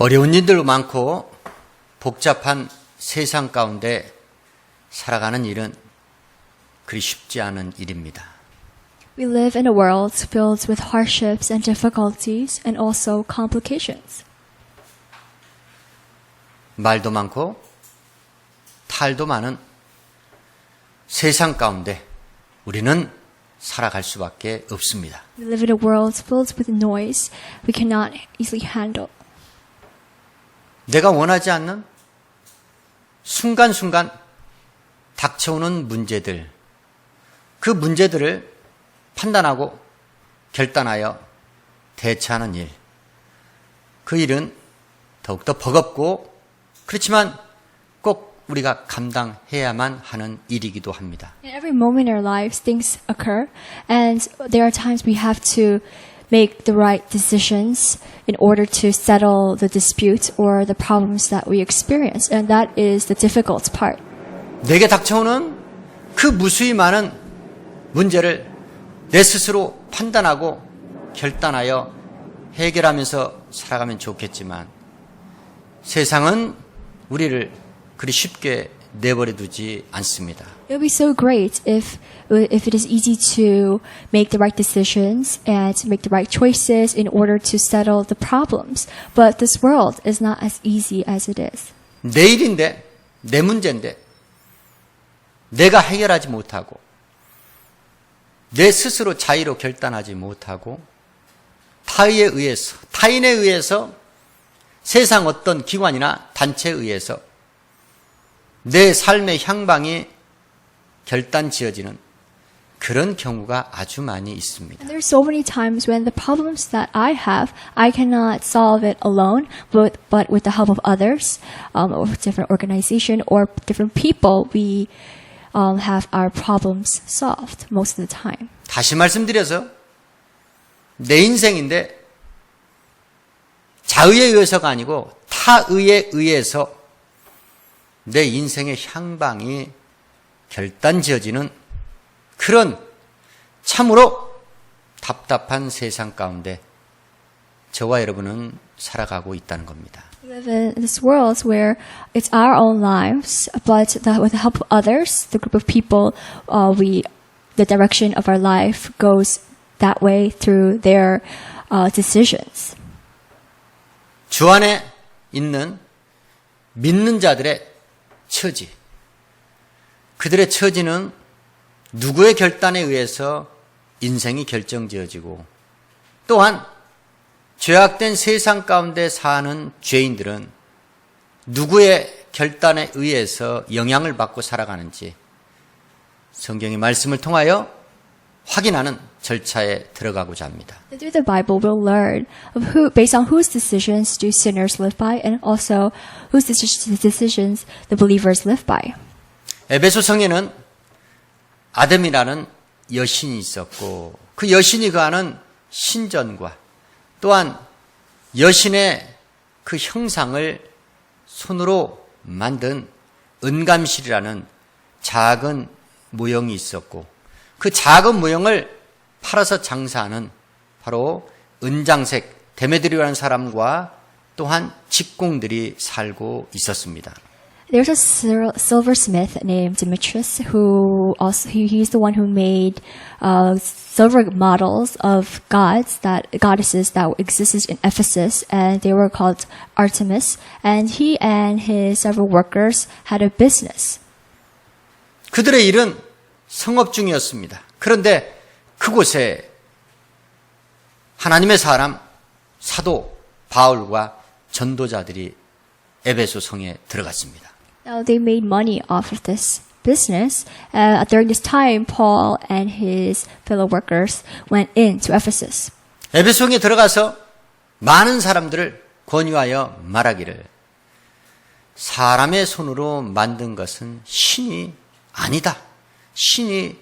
어려운 일들도 많고 복잡한 세상 가운데 살아가는 일은 그리 쉽지 않은 일입니다. We live in a world filled with hardships and difficulties and also complications. 말도 많고 탈도 많은 세상 가운데 우리는 살아갈 수밖에 없습니다. We live in a world filled with noise we cannot easily handle. 내가 원하지 않는 순간순간 닥쳐오는 문제들, 그 문제들을 판단하고 결단하여 대처하는 일, 그 일은 더욱더 버겁고 그렇지만 꼭 우리가 감당해야만 하는 일이기도 합니다. In every moment in our lives, things occur, and there are times we have to make the right decisions in order to settle the disputes or the problems that we experience, and that is the difficult part. 내게 닥쳐오는 그 무수히 많은 문제를 내 스스로 판단하고 결단하여 해결하면서 살아가면 좋겠지만 세상은 우리를 그리 쉽게 내버려 두지 않습니다. It would be so great if it is easy to make the right decisions and to make the right choices in order to settle the problems. But this world is not as easy as it is. 내 일인데, 내 문제인데 내가 해결하지 못하고 내 스스로 자유로 결단하지 못하고 타인에 의해서 세상 어떤 기관이나 단체에 의해서 내 삶의 향방이 결단지어지는 그런 경우가 아주 많이 있습니다. And there are so many times when the problems that I have, I cannot solve it alone, but with the help of others, or different organization or different people, we have our problems solved most of the time. 다시 말씀드려서 내 인생인데 자의에 의해서가 아니고 타의에 의해서 내 인생의 향방이 결단지어지는 그런 참으로 답답한 세상 가운데 저와 여러분은 살아가고 있다는 겁니다. We live in this world where it's our own lives, but with the help of others, the group of people, the direction of our life goes that way through their decisions. 주 안에 있는 믿는 자들의 처지, 그들의 처지는 누구의 결단에 의해서 인생이 결정지어지고 또한 죄악된 세상 가운데 사는 죄인들은 누구의 결단에 의해서 영향을 받고 살아가는지 성경의 말씀을 통하여 확인하는 절차에 들어가고자 합니다. Through the Bible, we'll learn of based on whose decisions do sinners live by, and also whose decisions the believers live by. 에베소 성에는 아담이라는 여신이 있었고 그 여신이 거하는 신전과 또한 여신의 그 형상을 손으로 만든 은감실이라는 작은 모형이 있었고 그 작은 모형을 팔아서 장사하는 바로 은장색 데메드리오라는 사람과 또한 직공들이 살고 있었습니다. There's a silversmith named Demetrius he's the one who made silver models of goddesses that existed in Ephesus, and they were called Artemis, and he and his several workers had a business. 그들의 일은 성업 중이었습니다. 그런데 그곳에 하나님의 사람 사도 바울과 전도자들이 에베소 성에 들어갔습니다. Now they made money off of this business. During this time, Paul and his fellow workers went into Ephesus. 에베소 성에 들어가서 많은 사람들을 권유하여 말하기를 사람의 손으로 만든 것은 신이 아니다. 신이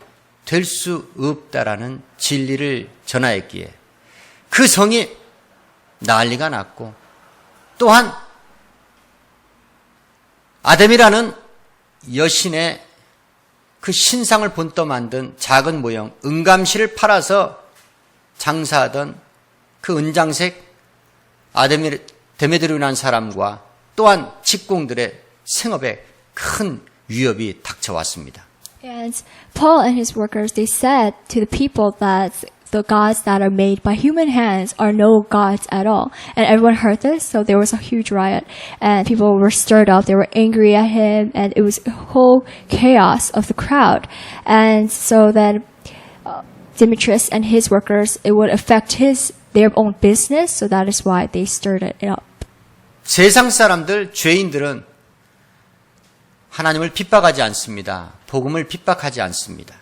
될 수 없다라는 진리를 전하였기에 그 성이 난리가 났고 또한 아담이라는 여신의 그 신상을 본떠 만든 작은 모형 은감실을 팔아서 장사하던 그 은장색 데메드로 인한 사람과 또한 직공들의 생업에 큰 위협이 닥쳐왔습니다. And Paul and his workers, they said to the people that the gods that are made by human hands are no gods at all. And everyone heard this, so there was a huge riot. And people were stirred up, they were angry at him, and it was a whole chaos of the crowd. And so then Demetrius and his workers, it would affect their own business, so that is why they stirred it up. 세상 사람들, 죄인들은 하나님을 핍박하지 않습니다. 복음을 핍박하지 않습니다.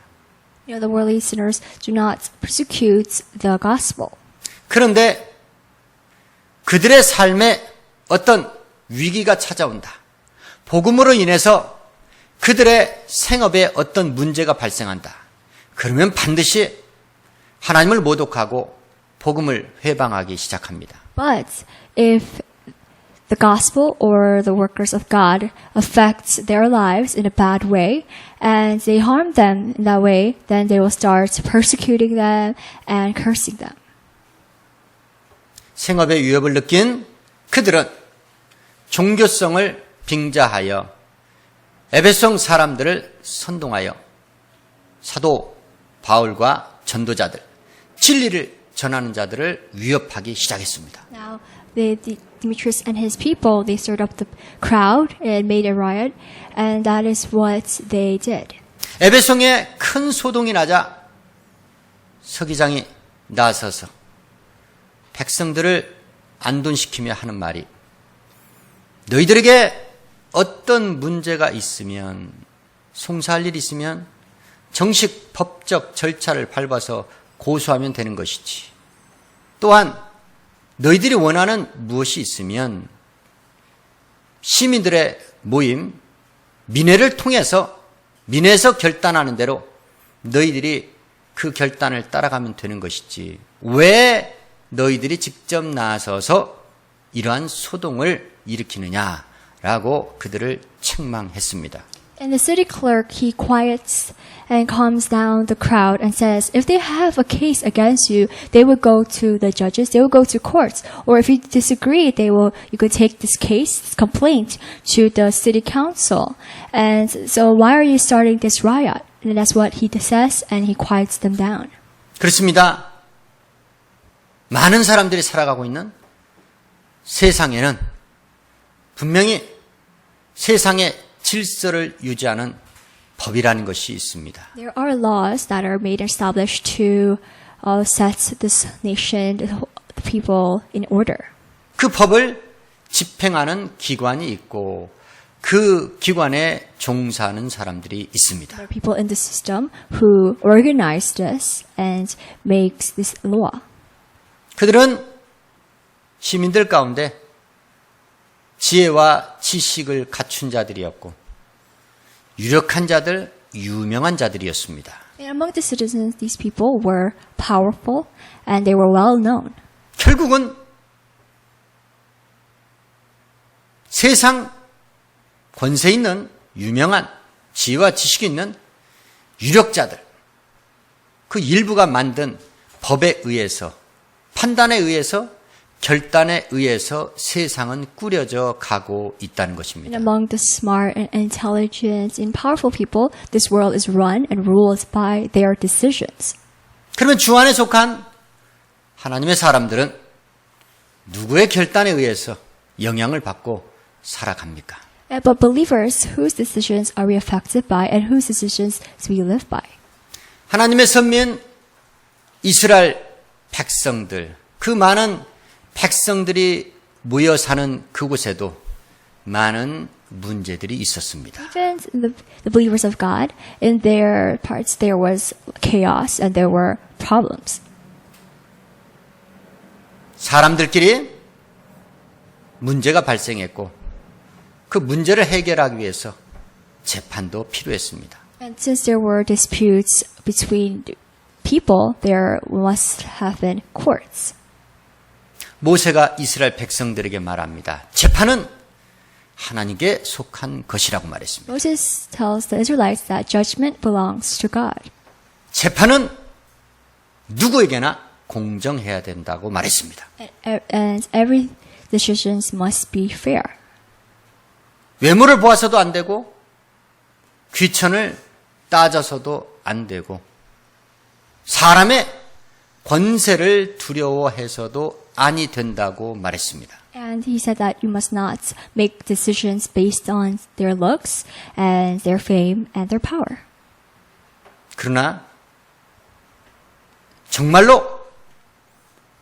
You know, the worldly sinners do not persecute the gospel. 그런데 그들의 삶에 어떤 위기가 찾아온다. 복음으로 인해서 그들의 생업에 어떤 문제가 발생한다. 그러면 반드시 하나님을 모독하고 복음을 회방하기 시작합니다. But if the gospel or the workers of God affect their lives in a bad way and they harm them in that way, then they will start persecuting them and cursing them. 생업의 위협을 느낀 그들은 종교성을 빙자하여 에베소 사람들을 선동하여 사도 바울과 전도자들, 진리를 전하는 자들을 위협하기 시작했습니다. Now, Demetrius and his people, they stirred up the crowd and made a riot, and that is what they did. 에베소에 큰 소동이 나자 서기장이 나서서 백성들을 안돈시키며 하는 말이, 너희들에게 어떤 문제가 있으면, 송사할 일이 있으면 정식 법적 절차를 밟아서 고소하면 되는 것이지. 또한 너희들이 원하는 무엇이 있으면 시민들의 모임, 민회를 통해서 민회에서 결단하는 대로 너희들이 그 결단을 따라가면 되는 것이지. 왜 너희들이 직접 나서서 이러한 소동을 일으키느냐라고 그들을 책망했습니다. And the city clerk, he quiets and calms down the crowd and says, if they have a case against you, they will go to the judges, they will go to courts. Or if you disagree, you could take this case, this complaint to the city council. And so why are you starting this riot? And that's what he says, and he quiets them down. 그렇습니다. 많은 사람들이 살아가고 있는 세상에는 분명히 세상의 질서를 유지하는 법이라는 것이 있습니다. There are laws that are made and established to set this nation, the people in order. 그 법을 집행하는 기관이 있고 그 기관에 종사하는 사람들이 있습니다. There are people in the system who organize this and makes this law. 그들은 시민들 가운데 지혜와 지식을 갖춘 자들이었고 유력한 자들, 유명한 자들이었습니다. And among the citizens, these people were powerful and they were well known. 결국은 세상 권세 있는 유명한 지혜와 지식이 있는 유력자들, 그 일부가 만든 법에 의해서, 판단에 의해서, 결단에 의해서 세상은 꾸려져 가고 있다는 And 것입니다. among the smart and intelligent and powerful people, this world is run and ruled by their decisions. 그러면 주 안에 속한 하나님의 사람들은 누구의 결단에 의해서 영향을 받고 살아갑니까? But believers, whose decisions are we affected by and whose decisions do we live by? 하나님의 선민 이스라엘 백성들, 그 많은 백성들이 모여 사는 그곳에도 많은 문제들이 있었습니다. Even the believers of God, in their parts there was chaos and there were problems. 사람들끼리 문제가 발생했고 그 문제를 해결하기 위해서 재판도 필요했습니다. And since there were disputes between people, there must have been courts. 모세가 이스라엘 백성들에게 말합니다. 재판은 하나님께 속한 것이라고 말했습니다. Moses tells the Israelites that judgment belongs to God. 재판은 누구에게나 공정해야 된다고 말했습니다. And every decisions must be fair. 외모를 보아서도 안 되고 귀천을 따져서도 안 되고 사람의 권세를 두려워해서도 아니 된다고 말했습니다. And he said that you must not make decisions based on their looks and their fame and their power. 그러나 정말로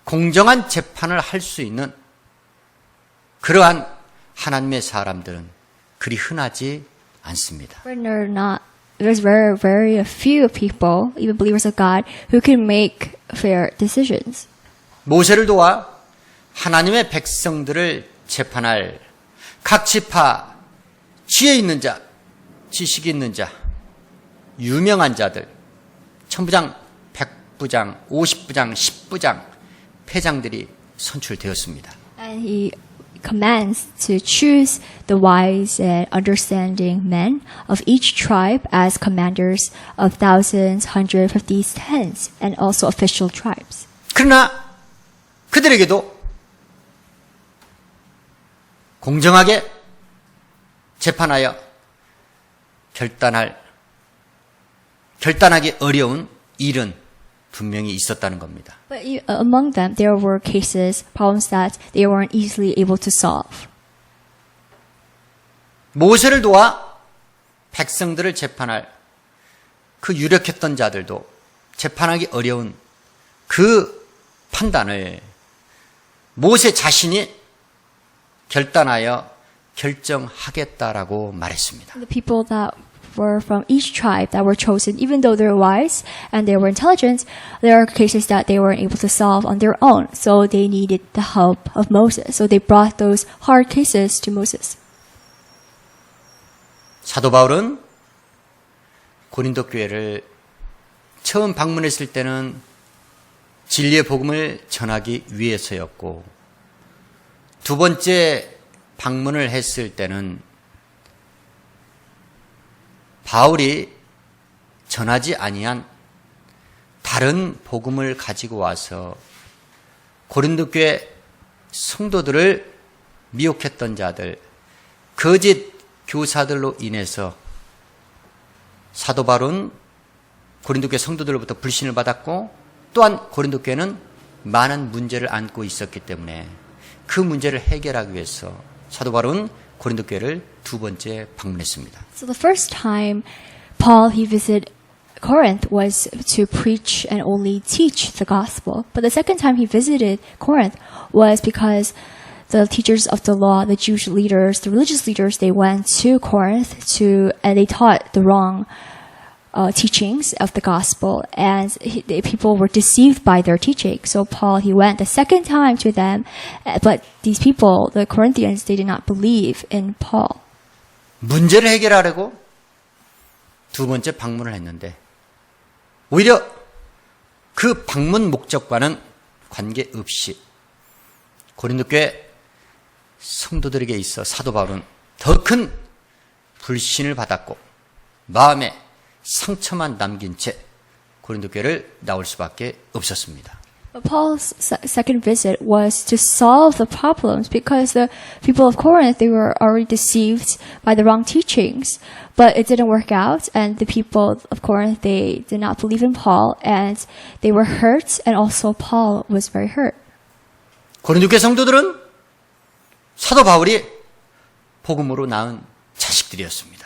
공정한 재판을 할 수 있는 그러한 하나님의 사람들은 그리 흔하지 않습니다. But there's very, very few people, even believers of God, who can make fair decisions. 모세를 도와 하나님의 백성들을 재판할 각 지파 지혜 있는 자, 지식 있는 자, 유명한 자들, 천부장, 백부장, 50부장, 10부장, 패장들이 선출되었습니다. And he commands to choose the wise and understanding men of each tribe as commanders of thousands, 150s, tens, and also official tribes. 그러나 그들에게도 공정하게 재판하여 결단하기 어려운 일은 분명히 있었다는 겁니다. But among them, there were cases, problems that they weren't easily able to solve. 모세를 도와 백성들을 재판할 그 유력했던 자들도 재판하기 어려운 그 판단을 모세 자신이 결단하여 결정하겠다라고 말했습니다. The people that were from each tribe that were chosen, even though they're wise and they were intelligent, there are cases that they weren't able to solve on their own. So they needed the help of Moses. So they brought those hard cases to Moses. 사도 바울은 고린도 교회를 처음 방문했을 때는 진리의 복음을 전하기 위해서였고 두 번째 방문을 했을 때는 바울이 전하지 아니한 다른 복음을 가지고 와서 고린도 교회 성도들을 미혹했던 자들, 거짓 교사들로 인해서 사도 바울은 고린도 교회 성도들로부터 불신을 받았고 또한 고린도 교회는 많은 문제를 안고 있었기 때문에 그 문제를 해결하기 위해서 사도 바울은 고린도 교회를 두 번째 방문했습니다. So the first time Paul, he visited Corinth was to preach and only teach the gospel. But the second time he visited Corinth was because the teachers of the law, the Jewish leaders, the religious leaders, they went to Corinth and they taught the wrong teachings of the gospel, and the people were deceived by their teaching. So Paul, he went the second time to them, but these people, the Corinthians, they did not believe in Paul. 문제를 해결하려고 두 번째 방문을 했는데 오히려 그 방문 목적과는 관계없이 고린도 교회 성도들에게 있어 사도 바울은 더 큰 불신을 받았고 마음에 상처만 남긴 채 고린도 교회를 나올 수밖에 없었습니다. But Paul's second visit was to solve the problems because the people of Corinth, they were already deceived by the wrong teachings. But it didn't work out, and the people of Corinth, they did not believe in Paul, and they were hurt, and also Paul was very hurt. 고린도 교회 성도들은 사도 바울이 복음으로 낳은 자식들이었습니다.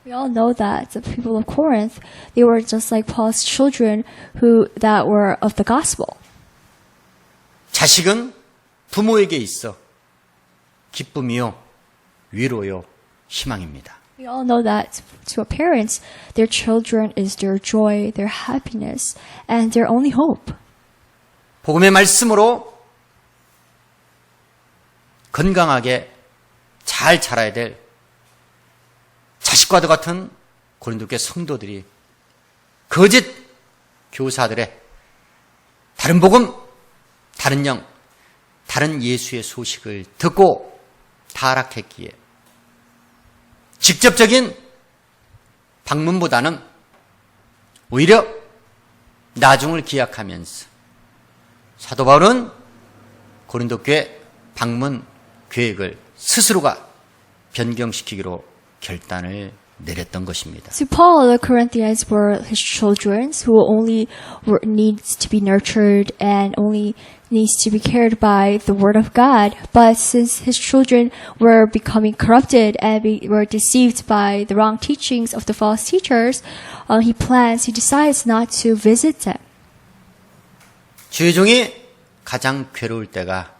We all know that the people of Corinth, they were just like Paul's children that were of the gospel. 자식은 부모에게 있어 기쁨이요, 위로요, 희망입니다. We all know that to our parents, their children is their joy, their happiness, and their only hope. 복음의 말씀으로 건강하게 잘 자라야 될 자식과도 같은 고린도 교회 성도들이 거짓 교사들의 다른 복음, 다른 영, 다른 예수의 소식을 듣고 타락했기에 직접적인 방문보다는 오히려 나중을 기약하면서 사도 바울은 고린도 교회 방문 계획을 스스로가 변경시키기로 결단을 내렸던 것입니다. To Paul, the Corinthians were his children who only needs to be nurtured and only needs to be cared by the word of God. But since his children were becoming corrupted and were deceived by the wrong teachings of the false teachers, he decides not to visit them. 주의 종이 가장 괴로울 때가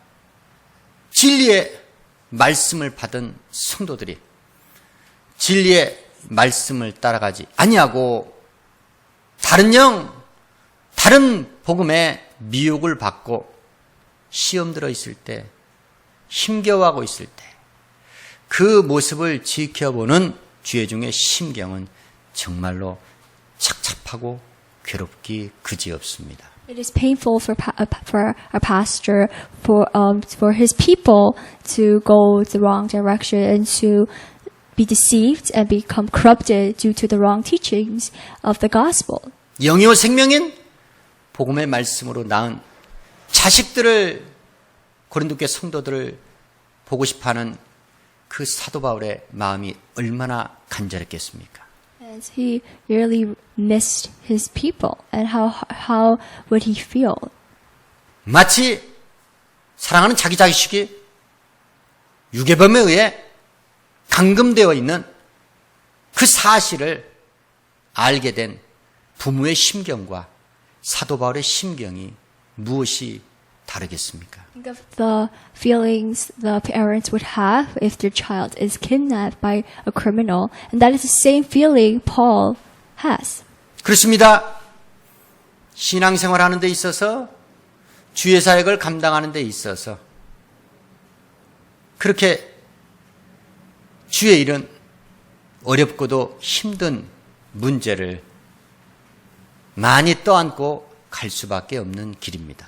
진리의 말씀을 받은 성도들이 진리의 말씀을 따라가지 아니하고 다른 복음에 미혹을 받고 시험 들어 있을 때, 힘겨워하고 있을 때 그 모습을 지켜보는 주의 종의 심경은 정말로 착잡하고 괴롭기 그지없습니다. It is painful for our pastor, for his people to go the wrong direction and to be deceived and become corrupted due to the wrong teachings of the gospel. 영이요 생명인 복음의 말씀으로 낳은 자식들을 고린도교회 성도들을 보고 싶어하는 그 사도 바울의 마음이 얼마나 간절했겠습니까? And he really missed his people, and how would he feel? 마치 사랑하는 자기 자식이 유괴범에 의해 감금되어 있는 그 사실을 알게 된 부모의 심경과 사도 바울의 심경이 무엇이 다르겠습니까? Think of the feelings the parents would have if their child is kidnapped by a criminal, and that is the same feeling Paul has. 그렇습니다. 신앙생활 하는 데 있어서 주의 사역을 감당하는 데 있어서 그렇게 주의 일은 어렵고도 힘든 문제를 많이 떠안고 갈 수밖에 없는 길입니다.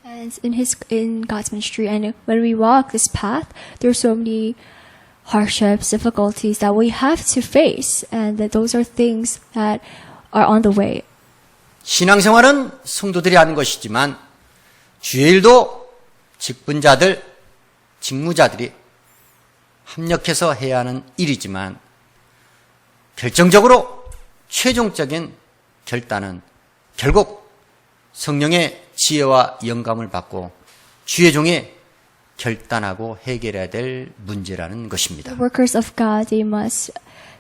And in God's ministry, and when we walk this path, there are so many hardships, difficulties that we have to face, and that those are things that are on the way. 신앙생활은 성도들이 하는 것이지만 주의 일도 직분자들, 직무자들이 합력해서 해야 하는 일이지만 결정적으로 최종적인 결단은 결국 성령의 지혜와 영감을 받고 주의 종이 결단하고 해결해야 될 문제라는 것입니다. The workers of God, they must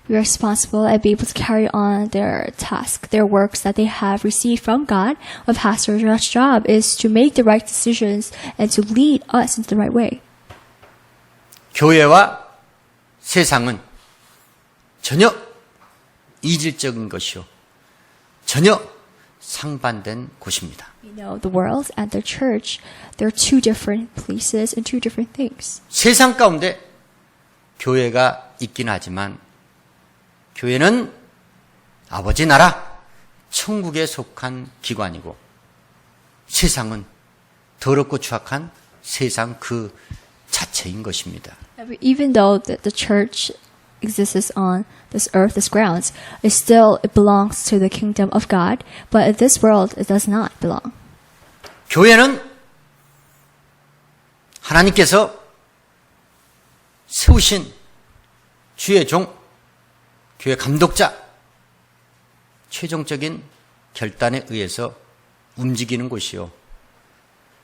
be responsible and be able to carry on their task, their works that they have received from God. A pastor's job is to make the right decisions and to lead us into the right way. 교회와 세상은 전혀 이질적인 것이요 전혀 상반된 곳입니다. We know the world and the church, they're two different places and two different things. 세상 가운데 교회가 있긴 하지만 교회는 아버지 나라 천국에 속한 기관이고 세상은 더럽고 추악한 세상 그 자체인 것입니다. Even though the church exists on this earth, this grounds, it belongs to the kingdom of God, but in this world it does not belong. 교회는 하나님께서 세우신 주의 종, 교회 감독자, 최종적인 결단에 의해서 움직이는 곳이요.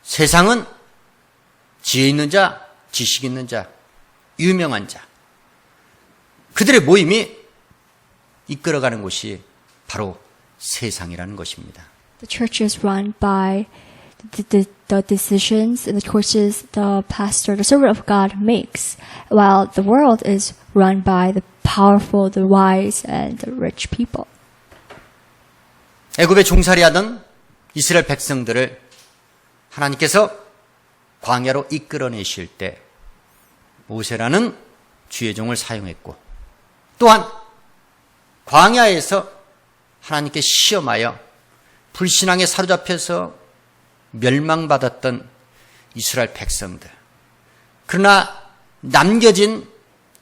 세상은 지혜 있는 자, 지식 있는 자, 유명한 자, 그들의 모임이 이끌어가는 곳이 바로 세상이라는 것입니다. The church is run by the decisions and the choices the pastor, the servant of God makes, while the world is run by the powerful, the wise, and the rich people. 애굽에 종살이하던 이스라엘 백성들을 하나님께서 광야로 이끌어내실 때 모세라는 주의 종을 사용했고 또한 광야에서 하나님께 시험하여 불신앙에 사로잡혀서 멸망받았던 이스라엘 백성들. 그러나 남겨진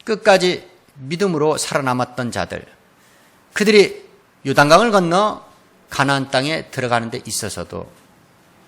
끝까지 믿음으로 살아남았던 자들. 그들이 요단강을 건너 가나안 땅에 들어가는 데 있어서도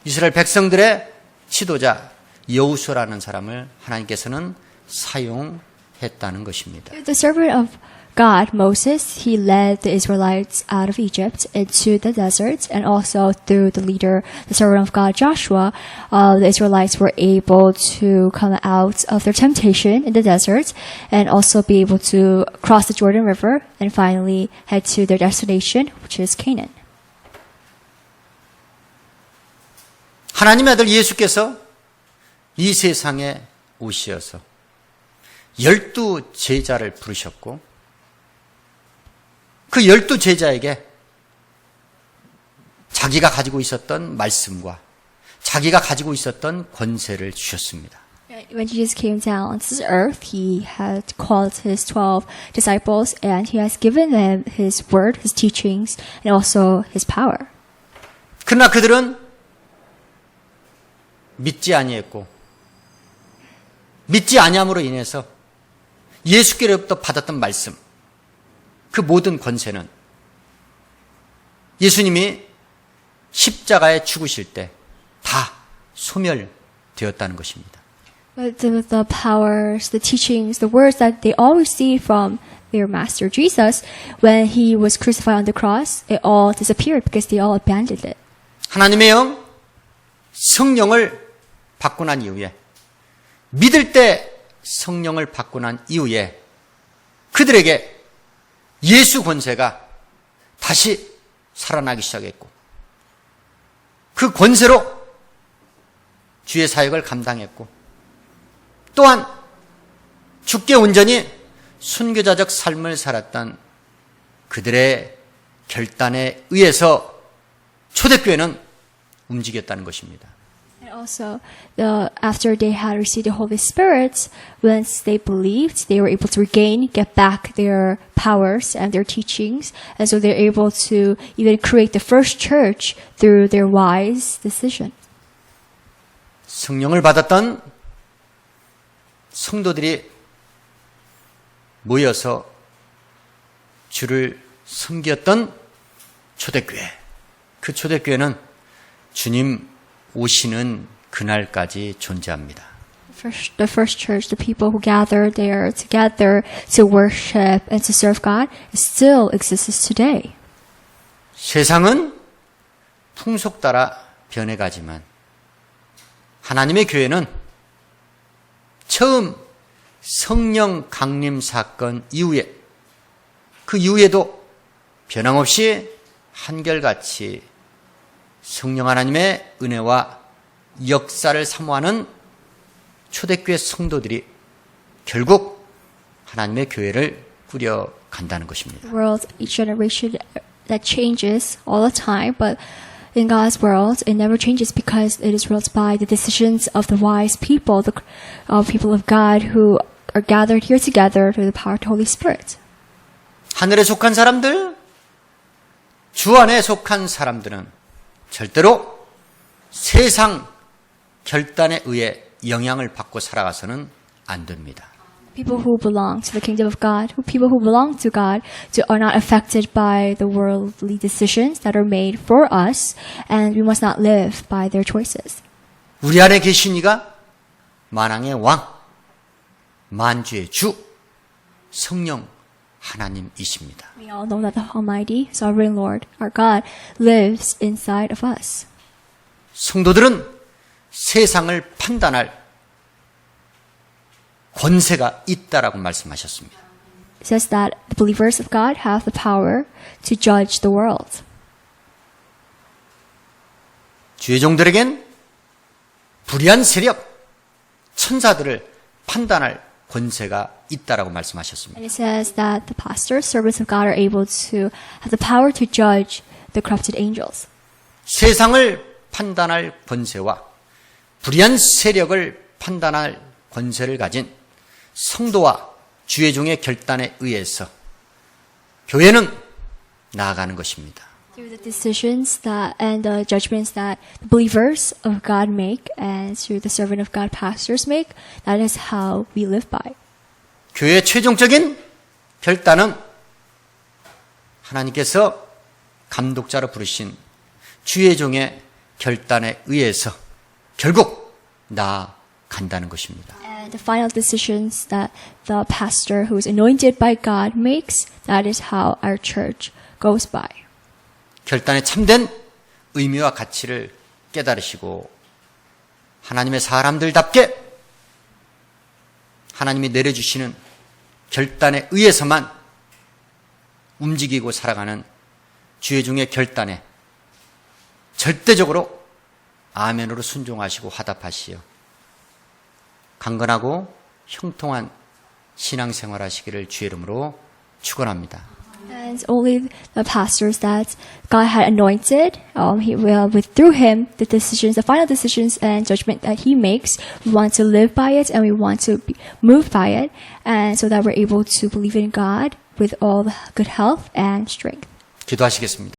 이스라엘 백성들의 지도자 여호수아라는 사람을 하나님께서는 사용했다는 것입니다. The servant of God, Moses, he led the Israelites out of Egypt into the desert, and also through the leader, the servant of God, Joshua, the Israelites were able to come out of their temptation in the desert and also be able to cross the Jordan River and finally head to their destination, which is Canaan. 하나님의 아들 예수께서 이 세상에 오시어서 12 제자를 부르셨고 그 12 제자에게 자기가 가지고 있었던 말씀과 자기가 가지고 있었던 권세를 주셨습니다. When Jesus came down to this earth, he had called his 12 disciples and he has given them his word, his teachings, and also his power. 그러나 그들은 믿지 아니했고 믿지 아니함으로 인해서 예수께로부터 받았던 말씀, 그 모든 권세는 예수님이 십자가에 죽으실 때 다 소멸되었다는 것입니다. But the powers, the teachings, the words that they all received from their master Jesus, when he was crucified on the cross, it all disappeared because they all abandoned it. 하나님의 영, 성령을 받고 난 이후에 믿을 때 성령을 받고 난 이후에 그들에게 예수 권세가 다시 살아나기 시작했고 그 권세로 주의 사역을 감당했고 또한 주께 온전히 순교자적 삶을 살았던 그들의 결단에 의해서 초대교회는 움직였다는 것입니다. And also, after they had received the Holy Spirit, once they believed, they were able to get back their powers and their teachings, and so they're able to even create the first church through their wise decision. 성령을 받았던 성도들이 모여서 주를 섬겼던 초대교회. 그 초대교회는 주님 오시는 그날까지 존재합니다. The first church, the people who gathered there together to worship and to serve God, it still exists today. 세상은 풍속 따라 변해가지만 하나님의 교회는 처음 성령 강림 사건 이후에 그 이후에도 변함없이 한결같이 성령 하나님의 은혜와 역사를 사모하는 초대교회 성도들이 결국 하나님의 교회를 꾸려간다는 것입니다. The world, each generation that changes all the time, but in God's world, it never changes because it is ruled by the decisions of the wise people, the people of God who are gathered here together through the power of the Holy Spirit. 하늘에 속한 사람들, 주 안에 속한 사람들은 절대로 세상 결단에 의해 영향을 받고 살아가서는 안 됩니다. People who belong to the kingdom of God, people who belong to God, are not affected by the worldly decisions that are made for us, and we must not live by their choices. 우리 안에 계신 이가 만왕의 왕, 만주의 주, 성령 하나님이십니다. We all know that the Almighty, Sovereign Lord, our God, lives inside of us. 성도들은 세상을 판단할 권세가 있다라고 말씀하셨습니다. It says that the believers of God have the power to judge the world. 주의 종들에겐 불의한 세력, 천사들을 판단할 권세가 있다라고 말씀하셨습니다. And it says that the pastors, servants of God, are able to have the power to judge the corrupted angels. 세상을 판단할 권세와 불의한 세력을 판단할 권세를 가진 성도와 주의 종의 결단에 의해서 교회는 나아가는 것입니다. Through the decisions that and the judgments that the believers of God make, and through the servant of God pastors make, that is how we live by. 교회의 최종적인 결단은 하나님께서 감독자로 부르신 주의 종의 결단에 의해서 결국 나아간다는 것입니다. And the final decisions that the pastor who is anointed by God makes, that is how our church goes by. 결단의 참된 의미와 가치를 깨달으시고 하나님의 사람들답게 하나님이 내려주시는 결단에 의해서만 움직이고 살아가는 주의 중의 결단에 절대적으로 아멘으로 순종하시고 화답하시어 강건하고 형통한 신앙생활 하시기를 주의 이름으로 축원합니다. And only the pastors that God had anointed, He will, through Him, the decisions, the final decisions and judgment that He makes, we want to live by it and we want to be moved by it, and so that we're able to believe in God with all the good health and strength. 기도하시겠습니다.